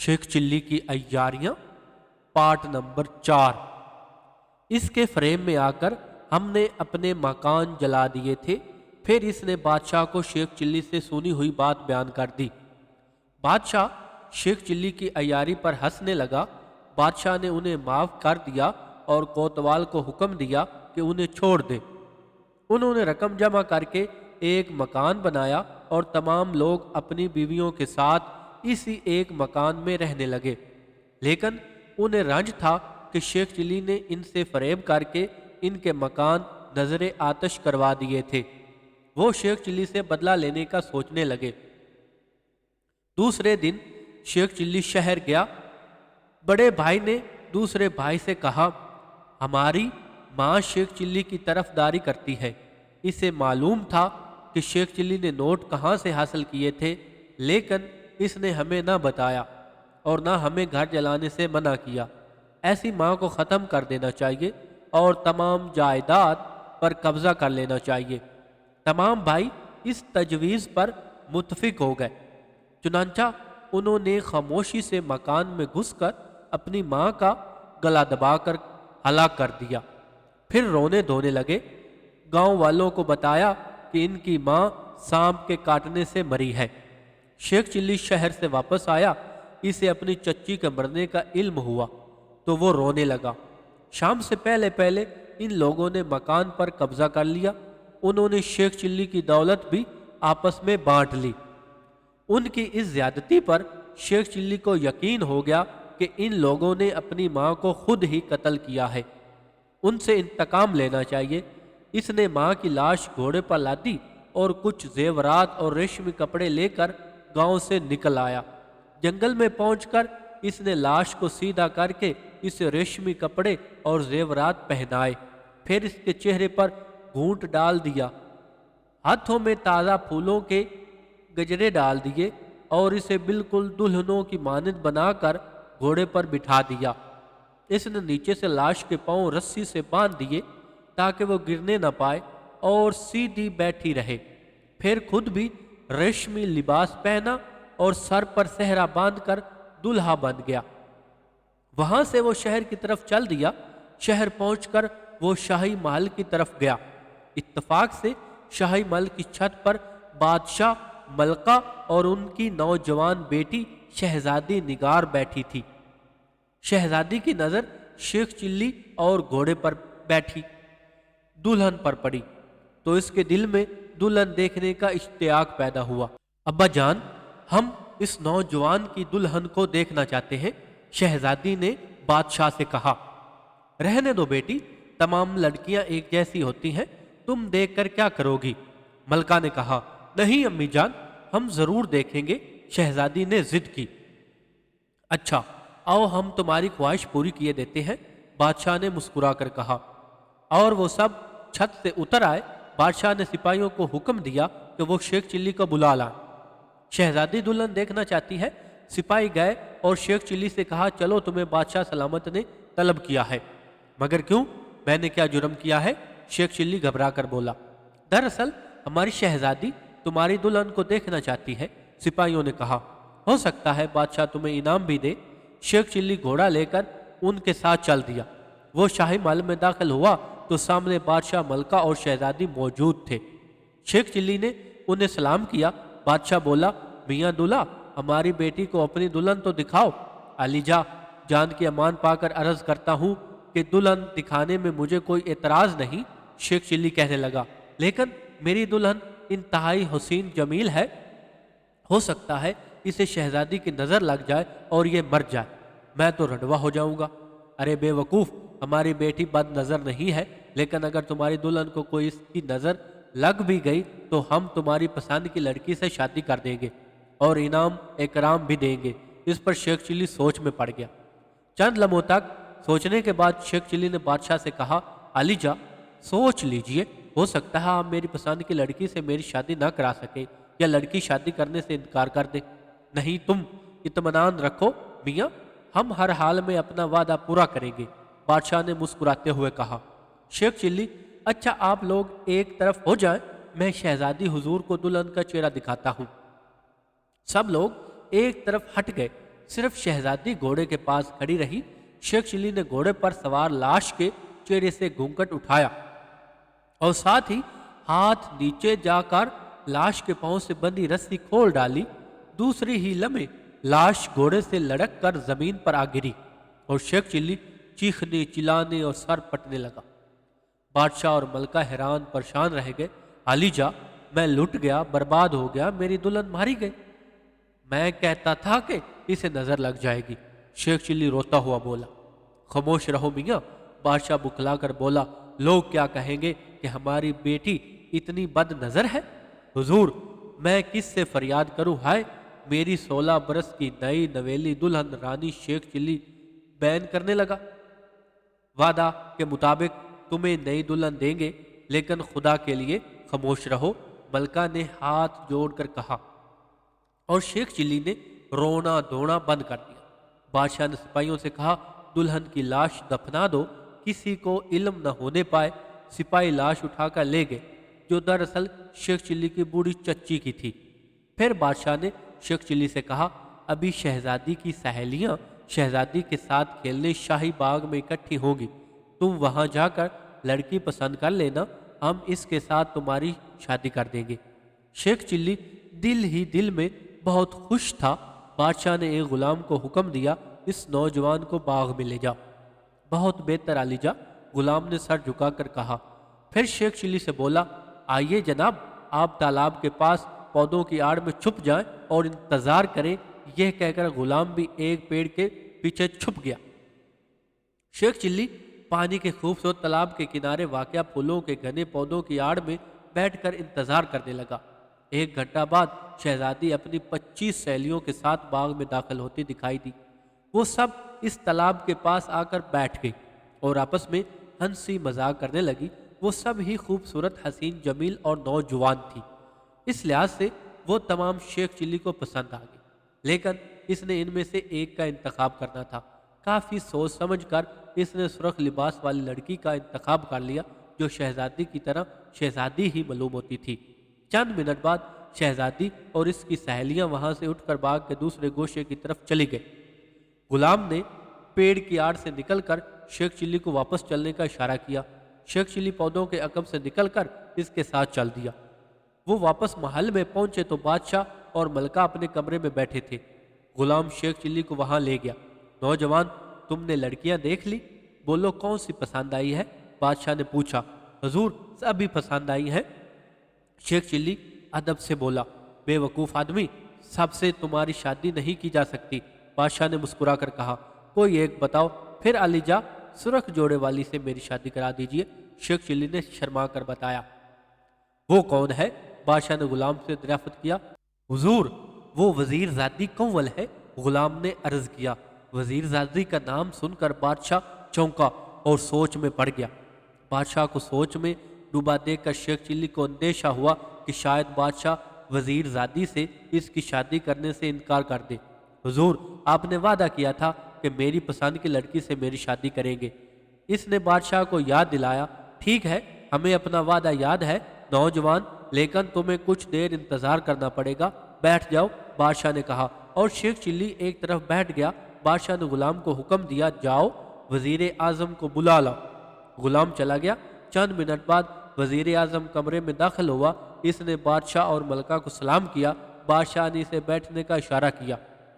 Sheikh chilli की अय्यारियां part number 4। इसके frame में आकर हमने अपने मकान जला दिए थे। फिर इसने बादशाह को शेख चिल्ली से सुनी हुई बात बयान कर दी। बादशाह शेख चिल्ली की अय्यारी पर हंसने लगा। बादशाह ने उन्हें माफ कर दिया और कोतवाल को हुक्म दिया कि उन्हें छोड़ दे। उन्होंने रकम जमा करके एक मकान बनाया और तमाम लोग अपनी बीवियों के साथ इसी एक मकान में रहने लगे। लेकिन उन्हें रंज था कि शेख चिल्ली ने इनसे फरेब करके इनके मकान नजरे आतश करवा दिए थे। वो शेख चिल्ली से बदला लेने का सोचने लगे। दूसरे दिन शेख चिल्ली शहर गया। बड़े भाई ने दूसरे भाई से कहा, हमारी माँ शेख चिल्ली की तरफदारी करती है। इसे मालूम था कि शेख चिल्ली ने नोट कहाँ से हासिल किए थे, लेकिन इसने हमें ना बताया और ना हमें घर जलाने से मना किया। ऐसी माँ को ख़त्म कर देना चाहिए और तमाम जायदाद पर कब्जा कर लेना चाहिए। तमाम भाई इस तजवीज़ पर मुत्फिक हो गए। चुनांचा उन्होंने खामोशी से मकान में घुसकर अपनी माँ का गला दबाकर हलाक कर दिया। फिर रोने धोने लगे। गांव वालों को बताया कि इनकी माँ सांप के काटने से मरी है। शेख चिल्ली शहर से वापस आया। इसे अपनी चच्ची के मरने का इल्म हुआ तो वो रोने लगा। शाम से पहले पहले इन लोगों ने मकान पर कब्जा कर लिया। उन्होंने शेख चिल्ली की दौलत भी आपस में बांट ली। उनकी इस ज्यादती पर शेख चिल्ली को यकीन हो गया कि इन लोगों ने अपनी माँ को खुद ही कत्ल किया है। उनसे इंतकाम लेना चाहिए। इसने माँ की लाश घोड़े पर लादी और कुछ जेवरात और रेशमी कपड़े लेकर गांव से निकल आया। जंगल में पहुंचकर इसने लाश को सीधा करके इसे रेशमी कपड़े और जेवरात पहनाए। फिर इसके चेहरे पर घूंट डाल दिया। हाथों में ताज़ा फूलों के गजरे डाल दिए और इसे बिल्कुल दुल्हनों की मानद बनाकर घोड़े पर बिठा दिया। इसने नीचे से लाश के पांव रस्सी से बांध दिए ताकि वो गिरने न पाए और सीधी बैठी रहे। फिर खुद भी रेशमी लिबास पहना और सर पर सेहरा बांधकर दुल्हा बन गया। वहां से वो शहर की तरफ चल दिया। शहर पहुंचकर वो शाही महल की तरफ गया। इत्तफाक से शाही महल की छत पर बादशाह मलका और उनकी नौजवान बेटी शहजादी निगार बैठी थी। शहजादी की नजर शेख चिल्ली और घोड़े पर बैठी दुल्हन पर पड़ी तो इसके दिल में दुल्हन देखने का इश्तियाक पैदा हुआ। अब्बा जान, हम इस नौजवान की दुल्हन को देखना चाहते हैं, शहजादी ने बादशाह से कहा। रहने दो बेटी, तमाम लड़कियां एक जैसी होती हैं, तुम देखकर क्या करोगी? मलका ने कहा। नहीं अम्मी जान, हम जरूर देखेंगे, शहजादी ने जिद की। अच्छा, आओ हम तुम्हारी ख्वाहिश पूरी किए देते हैं, बादशाह ने मुस्कुरा कर कहा। और वो सब छत से उतर आए। बादशाह ने सिपाहियों को हुक्म दिया कि वो शेख चिल्ली को बुला लाएं। शहजादी दुल्हन देखना चाहती है। सिपाही गए और शेख चिल्ली से कहा, चलो तुम्हें बादशाह सलामत ने तलब किया है। मगर क्यों? मैंने क्या जुर्म किया है? शेख चिल्ली घबरा कर बोला। दरअसल हमारी शहजादी तुम्हारी दुल्हन को देखना चाहती है, सिपाहियों ने कहा। हो सकता है बादशाह तुम्हें इनाम भी दे। शेख चिल्ली घोड़ा लेकर उनके साथ चल दिया। वो शाही महल में दाखिल हुआ तो सामने बादशाह मलका और शहजादी मौजूद थे। शेख चिल्ली ने उन्हें सलाम किया। बादशाह बोला, मियाँ दूल्हा, हमारी बेटी को अपनी दुल्हन तो दिखाओ। अलीजा जान की अमान पाकर अर्ज करता हूँ कि दुल्हन दिखाने में मुझे कोई एतराज नहीं, शेख चिल्ली कहने लगा। लेकिन मेरी दुल्हन इंतहाई हुसीन जमील है। हो सकता है इसे शहजादी की नजर लग जाए और ये मर जाए, मैं तो रडवा हो जाऊंगा। अरे बेवकूफ, हमारी बेटी बद नजर नहीं है, लेकिन अगर तुम्हारी दुल्हन को कोई इसकी नजर लग भी गई तो हम तुम्हारी पसंद की लड़की से शादी कर देंगे और इनाम इकराम भी देंगे। इस पर शेख चिल्ली सोच में पड़ गया। चंद लम्हों तक सोचने के बाद शेख चिल्ली ने बादशाह से कहा, अलीजा सोच लीजिए, हो सकता है आप मेरी पसंद की लड़की से मेरी शादी ना करा सके या लड़की शादी करने से इनकार कर दे। नहीं, तुम इत्मीनान रखो मियाँ, हम हर हाल में अपना वादा पूरा करेंगे, बादशाह ने मुस्कुराते हुए कहा। शेख चिल्ली, अच्छा आप लोग एक तरफ हो जाएं, मैं शहजादी हुजूर को दुल्हन का चेहरा दिखाता हूँ। सब लोग एक तरफ हट गए। صرف شہزادی گھوڑے کے پاس کھڑی رہی۔ شیخ چلی نے گھوڑے پر سوار لاش کے چہرے سے گھونگھٹ اٹھایا اور ساتھ ہی ہاتھ نیچے جا کر لاش کے پاؤں سے بندھی رسی کھول ڈالی۔ دوسری ہی لمحے لاش گھوڑے سے لڑک کر زمین پر آ گری اور شیخ چلی چیخنے، چلانے اور سر پٹنے لگا۔ بادشاہ اور ملکہ حیران پریشان رہ گئے۔ علی جا، میں لٹ گیا، برباد ہو گیا، میری دلہن ماری گئی۔ میں کہتا تھا کہ اسے نظر لگ جائے گی، شیخ چلی روتا ہوا بولا۔ خاموش رہو میاں، بادشاہ بکھلا کر بولا، لوگ کیا کہیں گے کہ ہماری بیٹی اتنی بد نظر ہے؟ حضور، میں کس سے فریاد کروں؟ ہائے، میری 16 برس کی نئی نویلی دلہن رانی شیخ چلی بیان کرنے لگا۔ وعدہ کے مطابق تمہیں نئی دلہن دیں گے، لیکن خدا کے لیے خاموش رہو، ملکہ نے ہاتھ جوڑ کر کہا، اور شیخ چلی نے رونا دھونا بند کر دیا۔ بادشاہ نے سپاہیوں سے کہا، دلہن کی لاش دفنا دو، کسی کو علم نہ ہونے پائے۔ سپاہی لاش اٹھا کر لے گئے، جو دراصل شیخ چلی کی بوڑھی چچی کی تھی۔ پھر بادشاہ نے شیخ چلی سے کہا، ابھی شہزادی کی سہیلیاں شہزادی کے ساتھ کھیلنے شاہی باغ میں اکٹھی ہوں گی، تم وہاں جا کر لڑکی پسند کر لینا، ہم اس کے ساتھ تمہاری شادی کر دیں گے۔ شیخ چلی دل ہی دل میں بہت خوش تھا۔ بادشاہ نے ایک غلام کو حکم دیا، اس نوجوان کو باغ میں لے جاؤ۔ بہت بہتر علی جا، غلام نے سر جھکا کر کہا۔ پھر شیخ چلی سے بولا، آئیے جناب، آپ تالاب کے پاس پودوں کی آڑ میں چھپ جائیں اور انتظار کریں۔ یہ کہہ کر غلام بھی ایک پیڑ کے پیچھے چھپ گیا۔ شیخ چلی پانی کے خوبصورت تالاب کے کنارے واقع پھولوں کے گھنے پودوں کی آڑ میں بیٹھ کر انتظار کرنے لگا۔ ایک گھنٹہ بعد شہزادی اپنی 25 سہیلیوں کے ساتھ باغ میں داخل ہوتی دکھائی دی۔ وہ سب اس تالاب کے پاس آ کر بیٹھ گئی اور آپس میں ہنسی مذاق کرنے لگی۔ وہ سب ہی خوبصورت، حسین، جمیل اور نوجوان تھی۔ اس لحاظ سے وہ تمام شیخ چلی کو پسند آ گئی، لیکن اس نے ان میں سے ایک کا انتخاب کرنا تھا۔ کافی سوچ سمجھ کر اس نے سرخ لباس والی لڑکی کا انتخاب کر لیا، جو شہزادی کی طرح شہزادی ہی معلوم ہوتی تھی۔ چند منٹ بعد شہزادی اور اس کی سہیلیاں وہاں سے اٹھ کر باغ کے دوسرے گوشے کی طرف چلی گئے۔ غلام نے پیڑ کی آڑ سے نکل کر شیخ چلی کو واپس چلنے کا اشارہ کیا۔ شیخ چلی پودوں کے عقب سے نکل کر اس کے ساتھ چل دیا۔ وہ واپس محل میں پہنچے تو بادشاہ اور ملکہ اپنے کمرے میں بیٹھے تھے۔ غلام شیخ چلی کو وہاں لے گیا۔ نوجوان، تم نے لڑکیاں دیکھ لی، بولو کون سی پسند آئی ہے؟ بادشاہ نے پوچھا۔ حضور، سبھی پسند آئی ہیں، شیخ چلی ادب سے بولا۔ بے وقوف آدمی، سب سے تمہاری شادی نہیں کی جا سکتی۔ بادشاہ نے مسکرا کر کہا، کوئی ایک بتاؤ، پھر علی جا سرخ جوڑے والی سے میری شادی کرا دیجئے۔ شیخ چلی نے شرما کر بتایا۔ وہ کون ہے؟ بادشاہ نے غلام سے دریافت کیا۔ حضور، وہ وزیر زادی کنول ہے، غلام نے عرض کیا۔ وزیر زادی کا نام سن کر بادشاہ چونکا اور سوچ میں پڑ گیا۔ بادشاہ کو سوچ میں ڈوبا دیکھ کر شیخ چلی کو اندیشہ ہوا کہ شاید بادشاہ وزیر زادی سے اس کی شادی کرنے سے انکار کر دے۔ حضور، آپ نے وعدہ کیا تھا کہ میری پسند کی لڑکی سے میری شادی کریں گے۔ اس نے بادشاہ کو یاد دلایا۔ ٹھیک ہے، ہمیں اپنا وعدہ یاد ہے نوجوان، لیکن تمہیں کچھ دیر انتظار کرنا پڑے گا۔ بیٹھ جاؤ، بادشاہ نے کہا، اور شیخ چلی ایک طرف بیٹھ گیا۔ بادشاہ نے غلام کو حکم دیا، جاؤ وزیر اعظم کو بلا لاؤ۔ غلام چلا گیا۔ چند منٹ بعد وزیر اعظم کمرے میں داخل ہوا۔ اس نے بادشاہ اور ملکہ کو سلام کیا۔ بادشاہ نے اسے بیٹھنے کا اشارہ کیا۔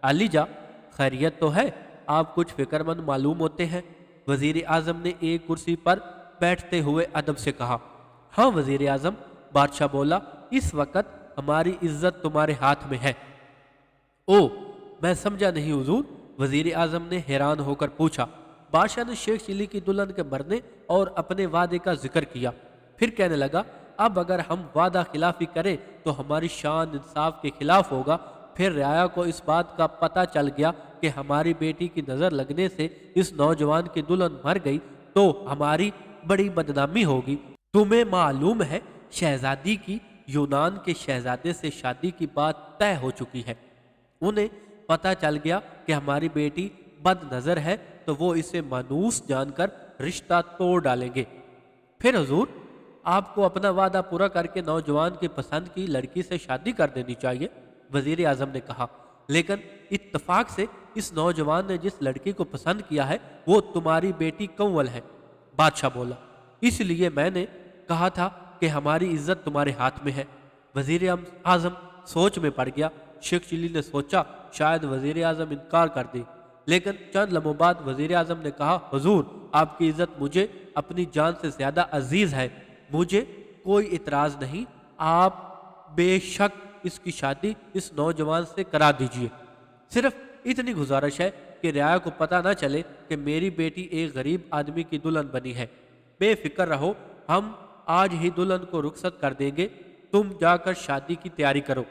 علی جا، خیریت تو ہے؟ آپ کچھ فکر مند معلوم ہوتے ہیں۔ وزیر اعظم نے ایک کرسی پر بیٹھتے ہوئے ادب سے کہا۔ ہاں وزیر اعظم، بادشاہ بولا، اس وقت ہماری عزت تمہارے ہاتھ میں ہے۔ او، میں سمجھا نہیں حضور، وزیر اعظم نے حیران ہو کر پوچھا۔ بادشاہ نے شیخ چلی کی دلہن کے مرنے اور اپنے وعدے کا ذکر کیا۔ پھر کہنے لگا، اب اگر ہم وعدہ خلافی کریں تو ہماری شان انصاف کے خلاف ہوگا۔ پھر رعایا کو اس بات کا پتہ چل گیا کہ ہماری بیٹی کی نظر لگنے سے اس نوجوان کی دلہن مر گئی تو ہماری بڑی بدنامی ہوگی۔ تمہیں معلوم ہے شہزادی کی یونان کے شہزادے سے شادی کی بات طے ہو چکی ہے۔ انہیں پتہ چل گیا کہ ہماری بیٹی بد نظر ہے تو وہ اسے مانوس جان کر رشتہ توڑ ڈالیں گے۔ پھر حضور، آپ کو اپنا وعدہ پورا کر کے نوجوان کی پسند کی لڑکی سے شادی کر دینی چاہیے، وزیر اعظم نے کہا۔ लेकिन इत्तफाक से इस नौजवान ने जिस लड़की को पसंद किया है वो तुम्हारी बेटी कंवल है। बादशाह बोला, इसलिए मैंने कहा था कि हमारी इज्जत तुम्हारे हाथ में है। वजीर आजम सोच में पड़ गया। शेख चिल्ली ने सोचा शायद वजीर आजम इनकार कर दे, लेकिन चंद लम्हों बाद वजीर आजम ने कहा, हुजूर आपकी इज्जत मुझे अपनी जान से ज्यादा अजीज है, मुझे कोई इतराज नहीं, आप बेशक इसकी शादी इस नौजवान से करा दीजिए। सिर्फ इतनी गुजारिश है कि रियाया को पता ना चले कि मेरी बेटी एक गरीब आदमी की दुल्हन बनी है। बेफिक्र रहो, हम आज ही दुल्हन को रुखसत कर देंगे, तुम जाकर शादी की तैयारी करो।